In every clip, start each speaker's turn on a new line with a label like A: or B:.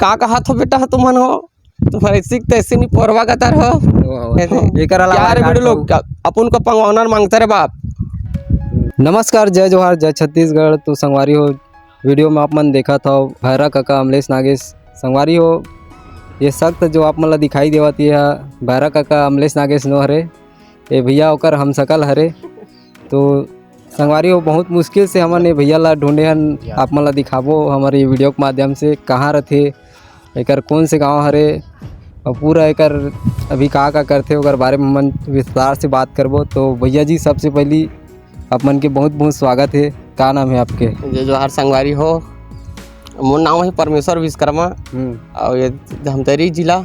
A: का कहत हो बेटा तुमन हो तुम्हारे सीख तैसे नहीं पोरवा का तर हो यार बेटे लोग अपन को पंगवानर मांगता रे बाप।
B: नमस्कार, जय जोहार, जय छत्तीसगढ़। तो संगवारी हो वीडियो में आप मन देखा था भैरा काका अमलेश नागेश संगवारी हो। ये सख्त जो आप मन ला दिखाई देवत ये भैरा काका अमलेश नागेश नो हरे, ये भैया ओकर हम सकल हरे। तो संगवारी हो बहुत मुश्किल से हमन ये भैया ला ढूंढे हन, आप मन ला दिखाबो हमारे ये वीडियो के माध्यम से कहाँ रहते, एकर कौन से गांव हरे और पूरा एकर अभी का करते ओकर बारे में मन विस्तार से बात करबो। तो भैया जी सबसे पहली आप मन के बहुत बहुत स्वागत है। का नाम है आपके?
A: जय जोहार संगवारी हो, मोर नाम है परमेश्वर विश्वकर्मा और ये धमतरी जिला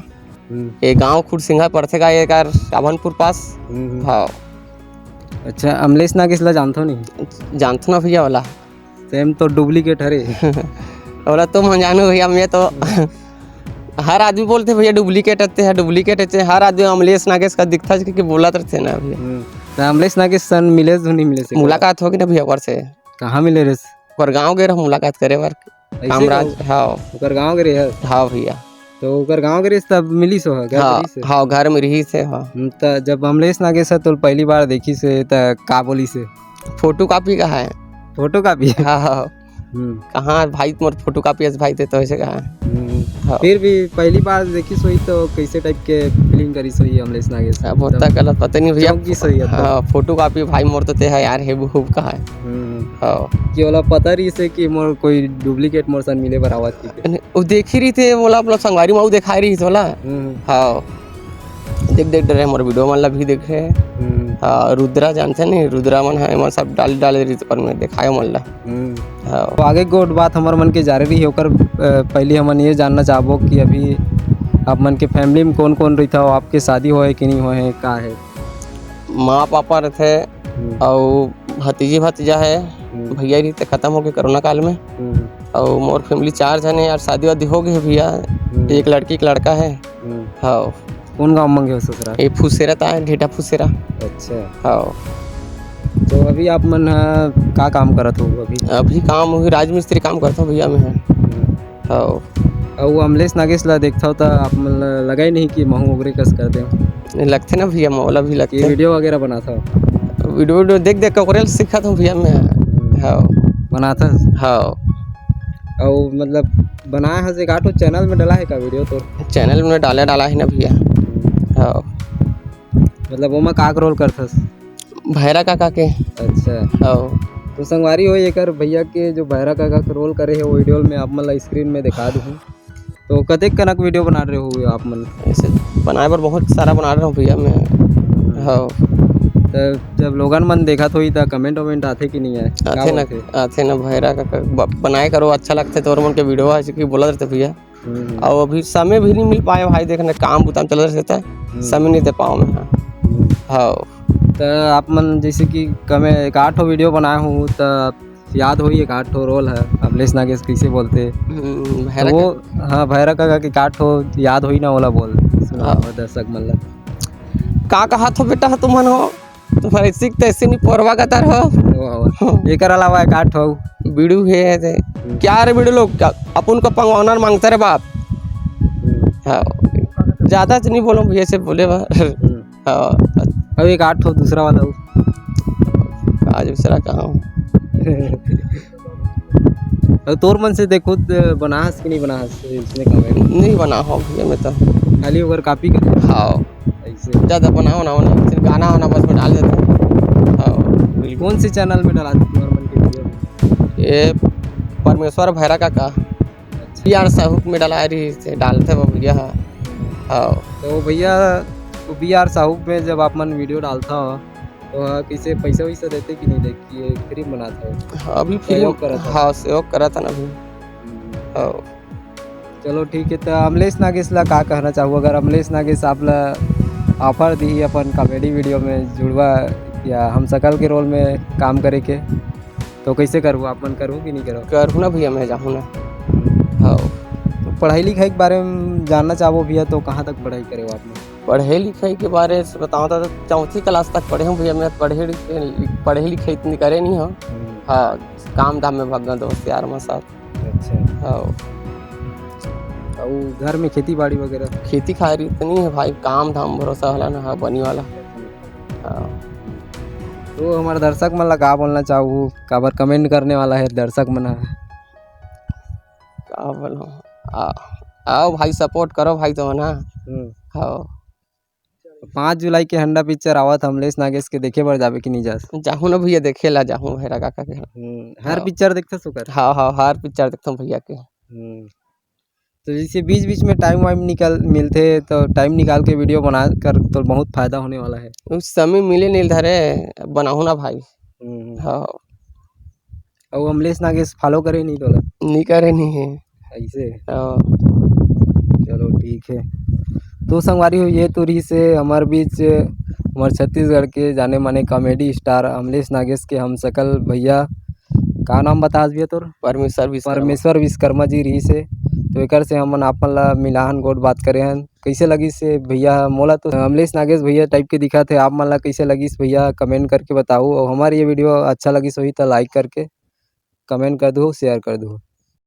A: ये गांव खुरसिंगा पड़थे का ये कार रावनपुर पास। हाँ
B: अच्छा, अमलेश नागेश ला जानथो नहीं?
A: जानथो ना भैया वाला
B: सेम तो डुप्लीकेट हरे
A: वाला तो मैं जानू भैया। मैं तो हर आदमी बोलते भैया डुप्लीकेट है डुप्लीकेट है, हर आदमी अमलेश नागेश का दिखता कि बोला रहते ना भैया।
B: तो अमलेश नागेश सन मिले तो नहीं मिले से?
A: मुलाकात होगी ना भैया ओकर से।
B: कहाँ मिले रे?
A: पर गांव गए रह मुलाकात करे बार कामराज। हाँ
B: ओकर गांव गए है?
A: हाँ भैया।
B: तो ओकर गांव गए तब मिली सो है?
A: हाँ घर में रही से। हाँ
B: तो जब अमलेश नागेश तो पहली बार देखी से त का बोली से?
A: फोटो कॉपी का है।
B: Photo copy?
A: हाँ हाँ कहाँ भाई तुम्हारे फोटो कॉपी भाई थे तो ऐसे कहा।
B: हाँ। फिर भी पहली बार देखी सोई तो कैसे टाइप के फीलिंग करी सोई अमलेश नागेश?
A: बहुत गलत पता नहीं भैया
B: की सोई है।
A: हाँ फोटो कॉपी भाई मोर तो ते है यार है खूब का है।
B: हाँ कि वाला पता रही से कि मोर कोई डुप्लीकेट मोर सन मिले बरावत की
A: वो देख ही रही थे बोला मतलब संगवारी माऊ दिखा रही थी बोला। हाँ देख डरे मोर वीडियो मन ला भी देखे। हाँ रुद्रा जानते नहीं, रुद्रा मन है मन सब डाल रही पर मैं दिखाए मन ला। हाँ
B: तो आगे गोट बात हमार मन के जारी रही होकर पहले हमन ये जानना चाहबो कि अभी आप मन के फैमिली में कौन कौन रही था, आपके शादी हो है कि नहीं हो है, का है?
A: माँ पापा रहते और भतीजी भतीजा है, भैया रही थे खत्म हो गए कोरोना काल में। और मोर फैमिली 4 जने यार शादी वादी हो गई भैया, एक लड़की एक लड़का है। हाँ
B: कौन गाँव मंगे हो ससुराल?
A: ये फुसेरा था ढेटा फुसेरा।
B: अच्छा
A: हाँ
B: तो अभी आप मन का काम करत हो?
A: अभी काम हुई राजमिस्त्री काम करता हूँ भैया मैं। हाँ
B: और अमलेश नागेश ला देखता हो तो आप मन लगा ही नहीं कि महू वगैरह कस करते हो?
A: लगते ना भैया मौला भी लगते।
B: वीडियो वगैरह बनाता हो?
A: वीडियो देख देख कर सीखा था भैया मैं। हाँ
B: बनाता?
A: हाँ
B: और मतलब बनाया है से काटो चैनल में डाला है का वीडियो? तो
A: चैनल में डाला है ना भैया। हाँ
B: मतलब वो मैं का रोल करता
A: भैरा काका के।
B: अच्छा
A: हाँ
B: तो संगवारी हो एक भैया के जो भैरा काका का रोल करे है वो वीडियो में आप मन स्क्रीन में दिखा दूँ। तो कतेक कनक वीडियो बना रहे हो आप मन?
A: ऐसे बनाए पर बहुत सारा बना रहा हूँ भैया मैं। हाँ
B: तो जब लोगन मन देखा तो कमेंट वमेंट आते कि नहीं है?
A: आते ना भैरा काका बनाए करो अच्छा लगता है तो और मन के वीडियो आज की बोला रहते भैया। और अभी समय भी नहीं मिल पाया भाई, देखने काम बुताम चल रहता है, समय नहीं दे पाऊँ मैं। हाँ
B: तो आप मन जैसे कि कमे 8 वीडियो बनाया हूँ तो याद हो एक 8 रोल है अमलेश नागेश कैसे बोलते तो वो? हाँ भैरा काका के 8 याद हो ही ना वाला बोल दर्शक मन ला
A: का कहत हो बेटा तुमन हो तुम्हारे सीख तैसे नहीं पोरवा का तर हो।
B: एक अलावा 8 हो
A: बीड़ू है क्या रे बीड़ू लोग अपन को पंगवानर मांगता रे बाप। हाँ ज्यादा तो नहीं बोलो भैया से बोले बा। हाँ
B: अब एक 8 दूसरा वाला हो
A: आज दूसरा कहाँ
B: तोर मन से देखो बनाहस कि नहीं बनाहस इसमें कमेंट
A: नहीं बना हो भैया मैं तो
B: खाली ओवर कॉपी कर।
A: हाँ ऐसे ज़्यादा बनाओ ना सिर्फ गाना वाना बस में डाल देते। हाँ
B: कौन से चैनल में डाला तुम्हारे मन के वीडियो?
A: ये परमेश्वर भैरा काका यार साहूक में डाला रही से डालते वो भैया। हाँ
B: तो भैया BR साहूक में जब आप मन वीडियो डालता हो तो किसे पैसा वैसा देते कि नहीं देखिए फ्री बनाता हो?
A: अभी फ्री करा था। हाँ सहयोग करा था ना अभी। हाँ
B: चलो ठीक है। तो अमलेश नागेश ला का कहना चाहूँ, अगर अमलेश नागेश आप ला ऑफर दी अपन कॉमेडी वीडियो में जुड़वा या हम सकल के रोल में काम करे के तो कैसे करूँ? आप मन करूँ कि नहीं करूँ?
A: करूँ ना भैया मैं जाऊँ ना। हाँ
B: तो पढ़ाई लिखाई के बारे में जानना चाहो भैया तो कहाँ तक पढ़ाई करे हो आपने?
A: पढ़े लिखाई के बारे में बताऊँ तो 4वीं क्लास तक पढ़े हूँ भैया मैं। पढ़े लिखे इतनी करे नहीं हो। हाँ काम धाम में भाग गया दोस्त यार मेरे साथ।
B: अच्छा
A: हाँ
B: और घर में खेती बाड़ी वगैरह?
A: खेती खारी तो नहीं है भाई, काम धाम भरोसा वाला ना है बनी वाला। हाँ।
B: तो हमारे दर्शक मन ला का बोलना चाहूँ, काबर कमेंट करने वाला है दर्शक मन ह?
A: का बोलो, आओ भाई सपोर्ट करो भाई तुम ना। हाँ
B: 5 जुलाई के हंडा पिक्चर आवत अमलेश नागेश के देखे बर जाबे कि नहीं जास?
A: जाहूँ ना भैया देखे ला, जाहूँ भैरा काका के।
B: हर पिक्चर देखते सुकर?
A: हाँ हाँ हर पिक्चर देखता हूँ भैया के।
B: तो जैसे बीच बीच में टाइम वाइम निकल मिलते तो टाइम निकाल के वीडियो बना कर तो बहुत फायदा होने वाला है।
A: उस समय मिले नहीं धरे, बनाऊ ना भाई। हाँ
B: और अमलेश नागेश फॉलो करे नहीं तोला?
A: नहीं करे नहीं है
B: ऐसे?
A: हाँ।
B: चलो ठीक है। तो संगवारी हो, ये तो रही से हमारे बीच हमारे छत्तीसगढ़ के जाने माने कॉमेडी स्टार अमलेश नागेश के हम सकल भैया, का नाम बता भैया तोर? परमेश्वर विश्वकर्मा जी रही से। तो एक से हमन आपन ला मिलाहन गोट बात करे हन। कैसे लगी से भैया? मोला तो अमलेश नागेश भैया टाइप के दिखा थे, आप मन ला कैसे लगिस भैया कमेंट करके बताओ। और हमारी ये वीडियो अच्छा लगिस होही तो लाइक करके कमेंट कर दो, शेयर कर दो।